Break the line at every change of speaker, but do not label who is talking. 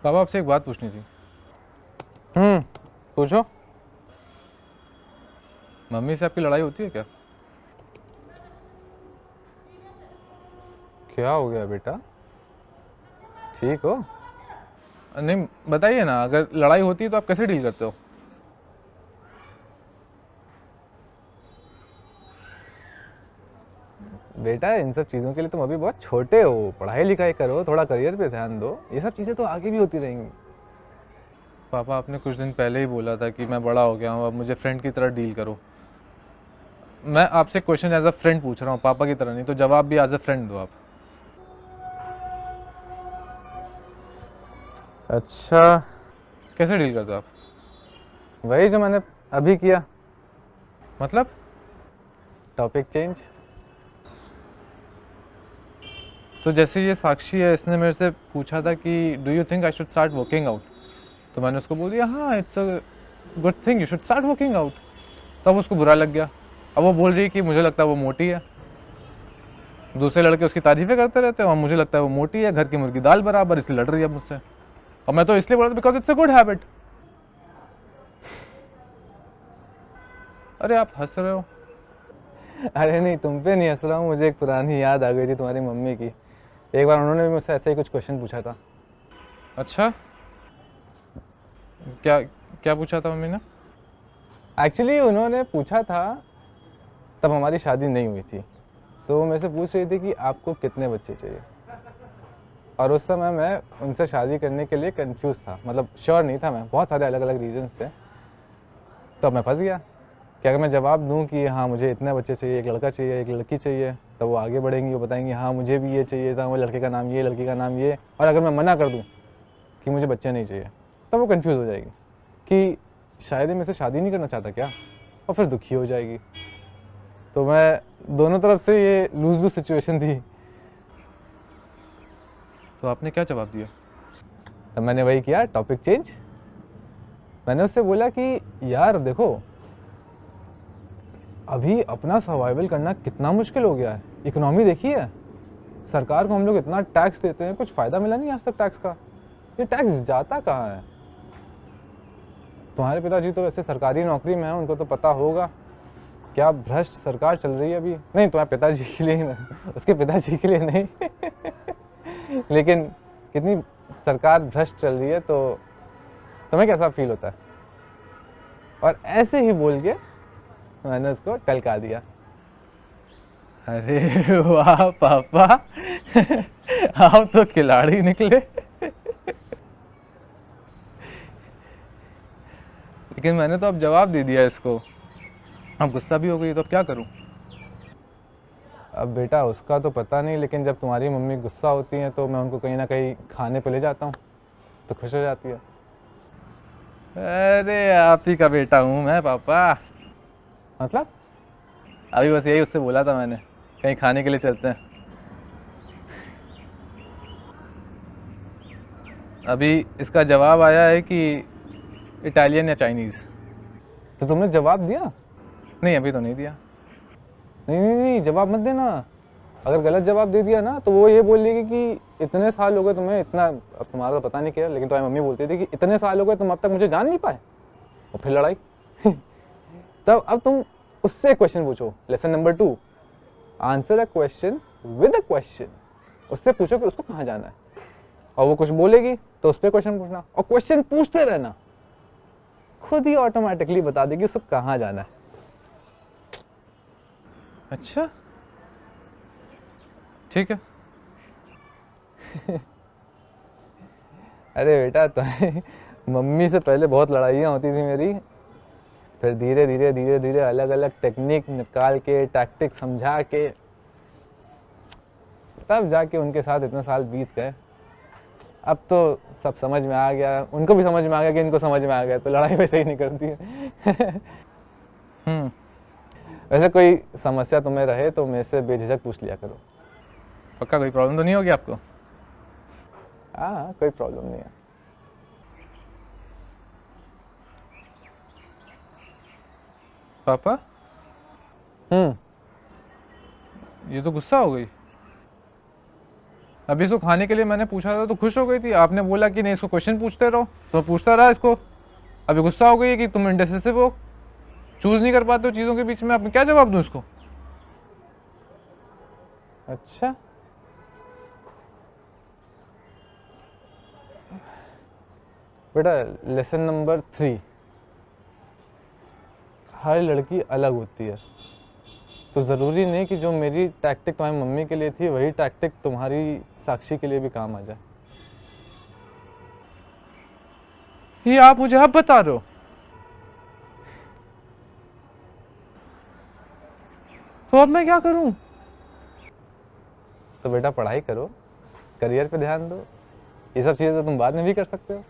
पापा आपसे एक बात पूछनी थी।
पूछो।
मम्मी से आपकी लड़ाई होती है क्या?
क्या हो गया बेटा, ठीक हो?
नहीं, बताइए ना, अगर लड़ाई होती है तो आप कैसे डील करते हो?
बेटा इन सब चीज़ों के लिए तुम अभी बहुत छोटे हो, पढ़ाई लिखाई करो, थोड़ा करियर पे ध्यान दो, ये सब चीज़ें तो आगे भी होती रहेंगी।
पापा आपने कुछ दिन पहले ही बोला था कि मैं बड़ा हो गया हूँ, अब मुझे फ्रेंड की तरह डील करो। मैं आपसे क्वेश्चन एज अ फ्रेंड पूछ रहा हूँ, पापा की तरह नहीं, तो जवाब भी एज अ फ्रेंड दो आप।
अच्छा,
कैसे डील करते हो आप?
वही जो मैंने अभी किया।
मतलब?
Topic change.
तो जैसे ये साक्षी है, इसने मेरे से पूछा था कि do you think I should start working out, तो मैंने उसको बोल दिया हाँ it's a good thing, you should start working out. तब उसको बुरा लग गया। अब वो बोल रही है कि मुझे लगता है वो मोटी है। दूसरे लड़के उसकी तारीफें करते रहते हैं और मुझे लगता है वो मोटी है, घर की मुर्गी दाल बराबर, इसलिए लड़ रही है मुझसे। और मैं तो इसलिए बोला था because it's a good habit. अरे आप हंस रहे हो।
अरे नहीं, तुम पे नहीं हंस रहा हूँ, मुझे एक पुरानी याद आ गई थी तुम्हारी मम्मी की। एक बार उन्होंने भी मुझसे ऐसे ही कुछ क्वेश्चन पूछा था।
अच्छा, क्या क्या पूछा था मम्मी ने?
एक्चुअली उन्होंने पूछा था, तब हमारी शादी नहीं हुई थी, तो वो मेरे से पूछ रही थी कि आपको कितने बच्चे चाहिए। और उस समय मैं उनसे शादी करने के लिए कंफ्यूज था, मतलब श्योर नहीं था मैं, बहुत सारे अलग अलग रीजंस थे। तो अब मैं फंस गया कि अगर मैं जवाब दूं कि हाँ मुझे इतने बच्चे चाहिए, एक लड़का चाहिए एक लड़की चाहिए, तो वो आगे बढ़ेंगी, वो बताएंगी हाँ मुझे भी ये चाहिए था, वो लड़के का नाम ये लड़की का नाम ये। और अगर मैं मना कर दूं कि मुझे बच्चे नहीं चाहिए, तब वो कंफ्यूज हो जाएगी कि शायद ये मेरे से शादी नहीं करना चाहता क्या, और फिर दुखी हो जाएगी। तो मैं दोनों तरफ से ये लूज लूज सिचुएशन थी।
तो आपने क्या जवाब दिया?
तब मैंने वही किया, टॉपिक चेंज। मैंने उससे बोला कि यार देखो, अभी अपना सर्वाइवल करना कितना मुश्किल हो गया है। इकोनॉमी देखी है, सरकार को हम लोग इतना टैक्स देते हैं, कुछ फ़ायदा मिला नहीं आज तक टैक्स का। ये टैक्स जाता कहाँ है? तुम्हारे पिताजी तो वैसे सरकारी नौकरी में हैं, उनको तो पता होगा क्या भ्रष्ट सरकार चल रही है अभी। नहीं, तुम्हारे पिताजी के लिए नहीं, उसके पिताजी के लिए नहीं लेकिन कितनी सरकार भ्रष्ट चल रही है, तो तुम्हें कैसा फील होता है? और ऐसे ही बोल के मैंने उसको टलका दिया।
अरे वाह पापा आप तो खिलाड़ी निकले। लेकिन मैंने तो अब जवाब दे दिया इसको। अब गुस्सा भी हो गई तो अब क्या करूं?
अब बेटा उसका तो पता नहीं, लेकिन जब तुम्हारी मम्मी गुस्सा होती हैं तो मैं उनको कहीं ना कहीं खाने पे ले जाता हूँ, तो खुश हो जाती है।
अरे आप ही का बेटा हूं मैं पापा।
मतलब?
अभी बस यही उससे बोला था मैंने, कहीं खाने के लिए चलते हैं। अभी इसका जवाब आया है कि इटालियन या चाइनीज़।
तो तुमने जवाब दिया?
नहीं, अभी तो नहीं दिया।
नहीं नहीं नहीं, जवाब मत देना। अगर गलत जवाब दे दिया ना तो वो ये बोलेगी कि इतने साल हो गए तुम्हें, इतना अब तुम्हारा तो पता नहीं क्या, लेकिन तुम्हारी मम्मी बोलती थी कि इतने साल हो गए तुम अब तक मुझे जान नहीं पाए, और फिर लड़ाई तब अब तुम उससे क्वेश्चन पूछो। Lesson number 2, answer a question with a question. उससे पूछो कि उसको कहाँ जाना है, और वो कुछ बोलेगी तो उस पर क्वेश्चन पूछना, और क्वेश्चन पूछते रहना, खुद ही ऑटोमेटिकली बता देगी उसको कहाँ जाना है।
अच्छा, ठीक है।
अरे बेटा तो मम्मी से पहले बहुत लड़ाइयाँ होती थी मेरी, फिर धीरे धीरे धीरे धीरे अलग अलग टेक्निक निकाल के, टैक्टिक समझा के, तब जाके उनके साथ इतने साल बीत गए। अब तो सब समझ में आ गया, उनको भी समझ में आ गया कि इनको समझ में आ गया, तो लड़ाई वैसे ही नहीं करती है
हम्म।
वैसे कोई समस्या तुम्हें रहे तो मेरे से बेझिझक पूछ लिया करो।
पक्का कोई प्रॉब्लम तो नहीं होगी आपको?
हाँ हाँ, कोई प्रॉब्लम नहीं है।
पापा,
हम्म।
ये तो गुस्सा हो गई। अभी इसको खाने के लिए मैंने पूछा था तो खुश हो गई थी, आपने बोला कि नहीं इसको क्वेश्चन पूछते रहो तो पूछता रहा इसको। अभी गुस्सा हो गई है कि तुम इंडेसिसिव हो, चूज नहीं कर पाते हो चीज़ों के बीच में, आप क्या जवाब दूँ इसको?
अच्छा, बेटा लेसन नंबर 3, हर लड़की अलग होती है, तो ज़रूरी नहीं कि जो मेरी टैक्टिक तुम्हारी मम्मी के लिए थी वही टैक्टिक तुम्हारी साक्षी के लिए भी काम आ जाए।
ये आप मुझे अब बता रहे हो? तो अब मैं क्या करूं?
तो बेटा पढ़ाई करो, करियर पे ध्यान दो, ये सब चीज़ें तो तुम बाद में भी कर सकते हो।